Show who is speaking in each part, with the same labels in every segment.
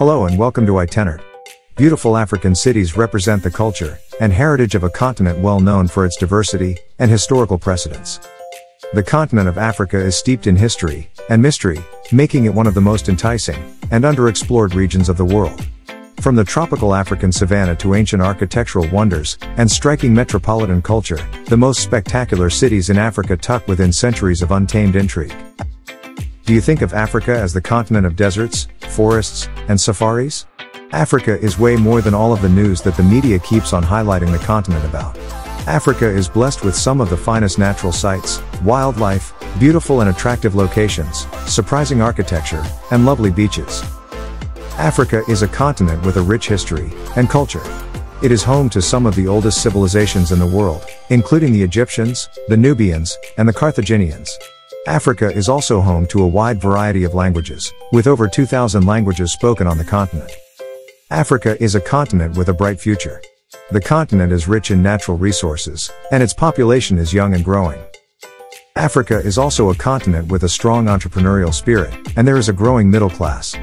Speaker 1: Hello and welcome to Itenert. Beautiful African cities represent the culture and heritage of a continent well known for its diversity and historical precedence. The continent of Africa is steeped in history and mystery, making it one of the most enticing and underexplored regions of the world. From the tropical African savannah to ancient architectural wonders and striking metropolitan culture, the most spectacular cities in Africa tuck within centuries of untamed intrigue. Do you think of Africa as the continent of deserts, forests, and safaris? Africa is way more than all of the news that the media keeps on highlighting the continent about. Africa is blessed with some of the finest natural sights, wildlife, beautiful and attractive locations, surprising architecture, and lovely beaches. Africa is a continent with a rich history and culture. It is home to some of the oldest civilizations in the world, including the Egyptians, the Nubians, and the Carthaginians. Africa is also home to a wide variety of languages, with over 2,000 languages spoken on the continent. Africa is a continent with a bright future. The continent is rich in natural resources, and its population is young and growing. Africa is also a continent with a strong entrepreneurial spirit, and there is a growing middle class.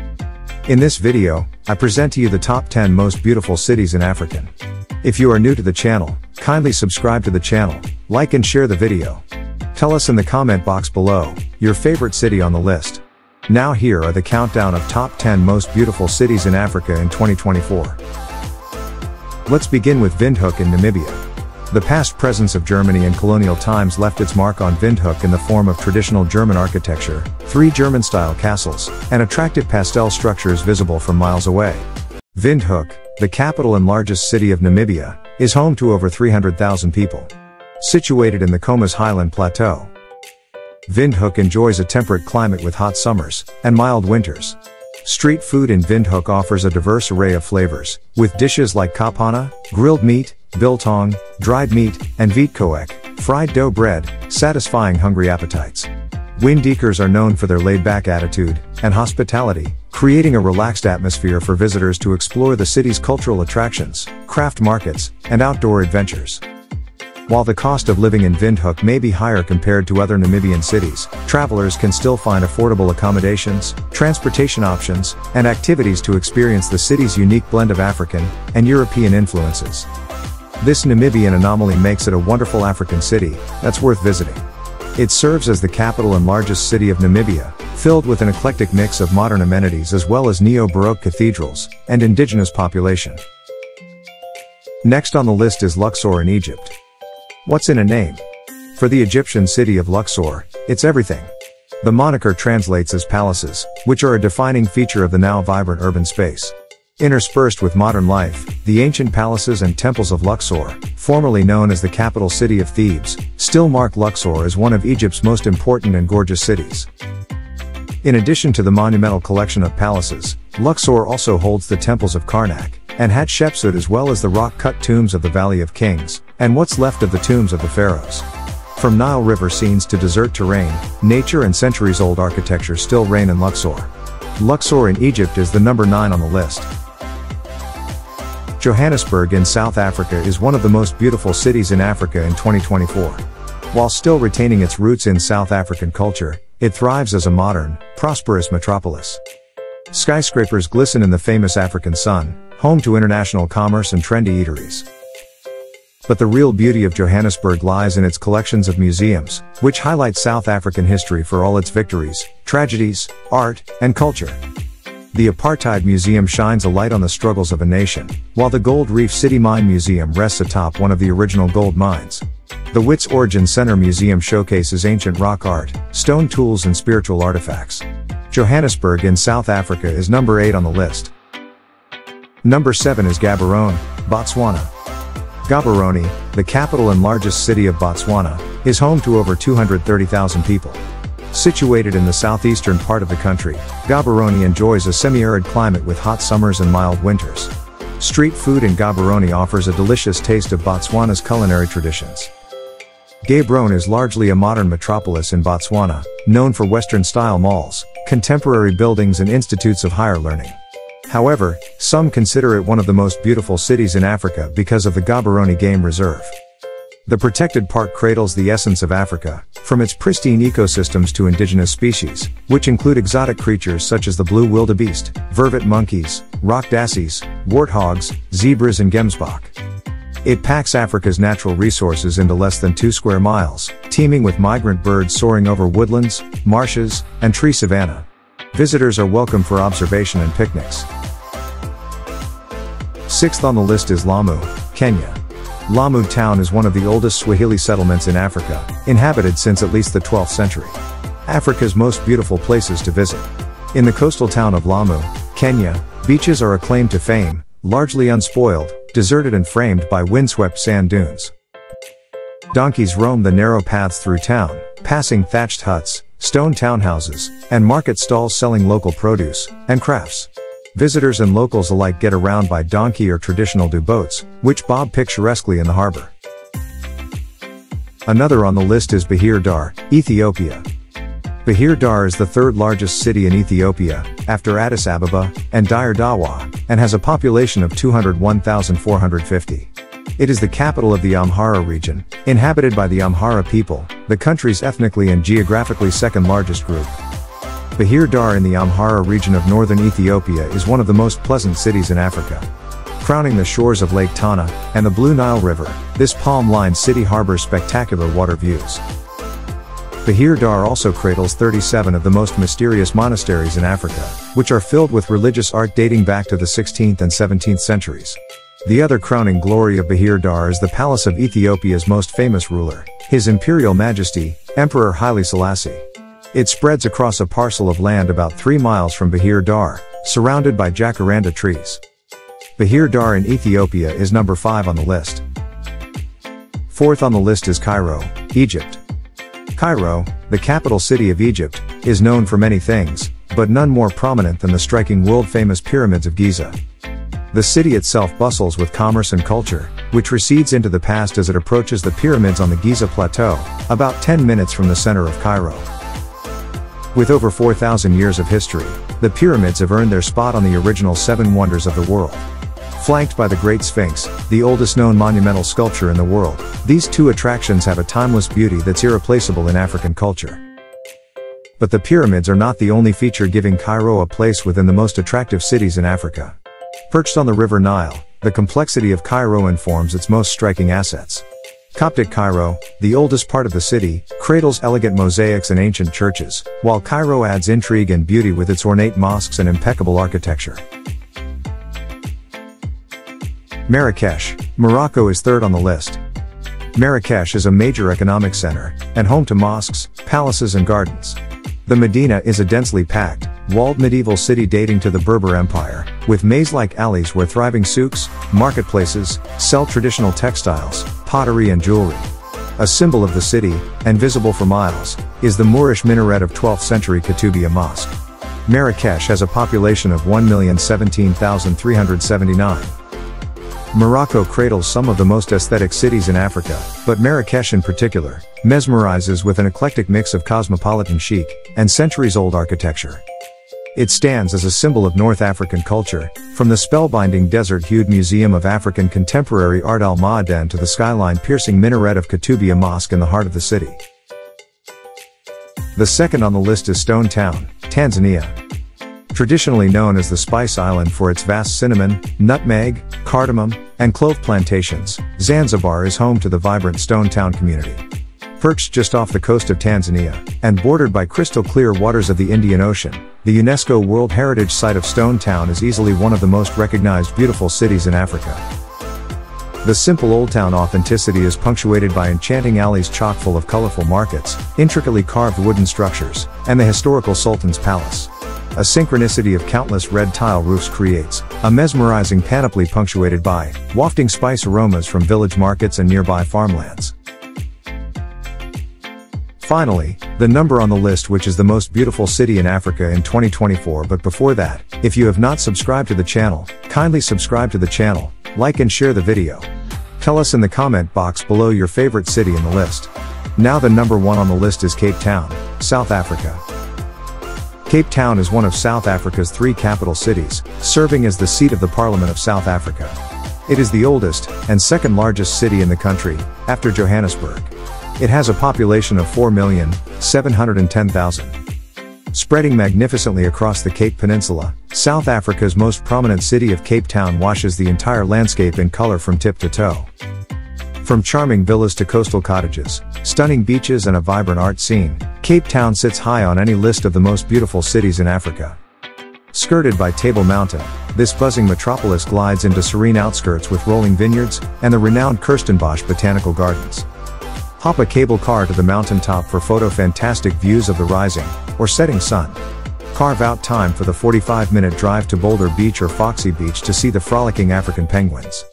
Speaker 1: In this video, I present to you the top 10 most beautiful cities in Africa. If you are new to the channel, kindly subscribe to the channel, like and share the video. Tell us in the comment box below your favorite city on the list. Now here are the countdown of top 10 most beautiful cities in Africa in 2024. Let's begin with Windhoek in Namibia. The past presence of Germany in colonial times left its mark on Windhoek in the form of traditional German architecture, 3 German-style castles, and attractive pastel structures visible from miles away. Windhoek, the capital and largest city of Namibia, is home to over 300,000 people. Situated in the Comas Highland Plateau, Windhoek enjoys a temperate climate with hot summers and mild winters. Street food in Windhoek offers a diverse array of flavors, with dishes like kapana, grilled meat, biltong, dried meat, and wietkoek, fried dough bread, satisfying hungry appetites. Windhoekers are known for their laid-back attitude and hospitality, creating a relaxed atmosphere for visitors to explore the city's cultural attractions, craft markets, and outdoor adventures. While the cost of living in Windhoek may be higher compared to other Namibian cities, travelers can still find affordable accommodations, transportation options, and activities to experience the city's unique blend of African and European influences. This Namibian anomaly makes it a wonderful African city that's worth visiting. It serves as the capital and largest city of Namibia, filled with an eclectic mix of modern amenities as well as neo-Baroque cathedrals and indigenous population. Next on the list is Luxor in Egypt. What's in a name? For the Egyptian city of Luxor, it's everything. The moniker translates as palaces, which are a defining feature of the now vibrant urban space. Interspersed with modern life, the ancient palaces and temples of Luxor, formerly known as the capital city of Thebes, still mark Luxor as one of Egypt's most important and gorgeous cities. In addition to the monumental collection of palaces, Luxor also holds the temples of Karnak and Hatshepsut as well as the rock-cut tombs of the Valley of Kings, and what's left of the tombs of the pharaohs. From Nile River scenes to desert terrain, nature and centuries-old architecture still reign in Luxor. Luxor in Egypt is the number 9 on the list. Johannesburg in South Africa is one of the most beautiful cities in Africa in 2024. While still retaining its roots in South African culture, it thrives as a modern, prosperous metropolis. Skyscrapers glisten in the famous African sun, home to international commerce and trendy eateries. But the real beauty of Johannesburg lies in its collections of museums, which highlight South African history for all its victories, tragedies, art, and culture. The Apartheid Museum shines a light on the struggles of a nation, while the Gold Reef City Mine Museum rests atop one of the original gold mines. The Wits Origin Center Museum showcases ancient rock art, stone tools and spiritual artifacts. Johannesburg in South Africa is number 8 on the list. Number 7 is Gaborone, Botswana. Gaborone, the capital and largest city of Botswana, is home to over 230,000 people. Situated in the southeastern part of the country, Gaborone enjoys a semi-arid climate with hot summers and mild winters. Street food in Gaborone offers a delicious taste of Botswana's culinary traditions. Gaborone is largely a modern metropolis in Botswana, known for Western-style malls, contemporary buildings and institutes of higher learning. However, some consider it one of the most beautiful cities in Africa because of the Gaborone Game Reserve. The protected park cradles the essence of Africa, from its pristine ecosystems to indigenous species, which include exotic creatures such as the blue wildebeest, vervet monkeys, rock dassies, warthogs, zebras and gemsbok. It packs Africa's natural resources into less than 2 square miles, teeming with migrant birds soaring over woodlands, marshes, and tree savanna. Visitors are welcome for observation and picnics. Sixth on the list is Lamu, Kenya. Lamu town is one of the oldest Swahili settlements in Africa, inhabited since at least the 12th century. Africa's most beautiful places to visit. In the coastal town of Lamu, Kenya, beaches are acclaimed to fame, largely unspoiled, deserted and framed by windswept sand dunes. Donkeys roam the narrow paths through town, passing thatched huts, stone townhouses, and market stalls selling local produce and crafts. Visitors and locals alike get around by donkey or traditional boats, which bob picturesquely in the harbor. Another on the list is Bahir Dar, Ethiopia. Bahir Dar is the third largest city in Ethiopia, after Addis Ababa and Dire Dawa, and has a population of 201,450. It is the capital of the Amhara region, inhabited by the Amhara people, the country's ethnically and geographically second largest group. Bahir Dar in the Amhara region of northern Ethiopia is one of the most pleasant cities in Africa. Crowning the shores of Lake Tana and the Blue Nile River, this palm-lined city harbors spectacular water views. Bahir Dar also cradles 37 of the most mysterious monasteries in Africa, which are filled with religious art dating back to the 16th and 17th centuries. The other crowning glory of Bahir Dar is the palace of Ethiopia's most famous ruler, His Imperial Majesty, Emperor Haile Selassie. It spreads across a parcel of land about 3 miles from Bahir Dar, surrounded by jacaranda trees. Bahir Dar in Ethiopia is number 5 on the list. Fourth on the list is Cairo, Egypt. Cairo, the capital city of Egypt, is known for many things, but none more prominent than the striking world-famous pyramids of Giza. The city itself bustles with commerce and culture, which recedes into the past as it approaches the pyramids on the Giza Plateau, about 10 minutes from the center of Cairo. With over 4,000 years of history, the pyramids have earned their spot on the original 7 wonders of the world. Flanked by the Great Sphinx, the oldest known monumental sculpture in the world, these 2 attractions have a timeless beauty that's irreplaceable in African culture. But the pyramids are not the only feature giving Cairo a place within the most attractive cities in Africa. Perched on the River Nile, the complexity of Cairo informs its most striking assets. Coptic Cairo, the oldest part of the city, cradles elegant mosaics and ancient churches, while Cairo adds intrigue and beauty with its ornate mosques and impeccable architecture. Marrakesh, Morocco is third on the list. Marrakesh is a major economic center, and home to mosques, palaces and gardens. The Medina is a densely packed, walled medieval city dating to the Berber Empire, with maze-like alleys where thriving souks, marketplaces, sell traditional textiles, pottery and jewelry. A symbol of the city, and visible for miles, is the Moorish minaret of 12th century Koutoubia Mosque. Marrakesh has a population of 1,017,379. Morocco cradles some of the most aesthetic cities in Africa, but Marrakesh in particular, mesmerizes with an eclectic mix of cosmopolitan chic, and centuries-old architecture. It stands as a symbol of North African culture, from the spellbinding desert-hued Museum of African Contemporary Art Al Maaden to the skyline-piercing minaret of Koutoubia Mosque in the heart of the city. The second on the list is Stonetown, Tanzania. Traditionally known as the Spice Island for its vast cinnamon, nutmeg, cardamom, and clove plantations, Zanzibar is home to the vibrant Stonetown community. Perched just off the coast of Tanzania, and bordered by crystal-clear waters of the Indian Ocean, the UNESCO World Heritage Site of Stonetown is easily one of the most recognized beautiful cities in Africa. The simple Old Town authenticity is punctuated by enchanting alleys chock full of colorful markets, intricately carved wooden structures, and the historical Sultan's Palace. A synchronicity of countless red tile roofs creates a mesmerizing panoply punctuated by wafting spice aromas from village markets and nearby farmlands. Finally, the number on the list, which is the most beautiful city in Africa in 2024. But before that, if you have not subscribed to the channel, kindly subscribe to the channel, like and share the video. Tell us in the comment box below your favorite city in the list. Now the number 1 on the list is Cape Town, South Africa. Cape Town is one of South Africa's 3 capital cities, serving as the seat of the Parliament of South Africa. It is the oldest, and second largest city in the country, after Johannesburg. It has a population of 4,710,000. Spreading magnificently across the Cape Peninsula, South Africa's most prominent city of Cape Town washes the entire landscape in color from tip to toe. From charming villas to coastal cottages, stunning beaches and a vibrant art scene, Cape Town sits high on any list of the most beautiful cities in Africa. Skirted by Table Mountain, this buzzing metropolis glides into serene outskirts with rolling vineyards, and the renowned Kirstenbosch Botanical Gardens. Hop a cable car to the mountaintop for photo-fantastic views of the rising, or setting sun. Carve out time for the 45-minute drive to Boulder Beach or Foxy Beach to see the frolicking African penguins.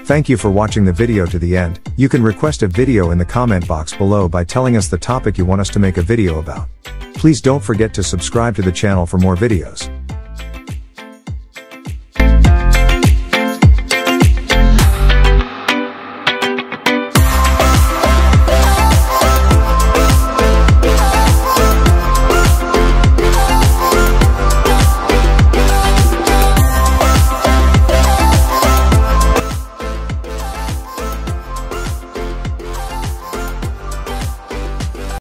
Speaker 1: Thank you for watching the video to the end. You can request a video in the comment box below by telling us the topic you want us to make a video about. Please don't forget to subscribe to the channel for more videos.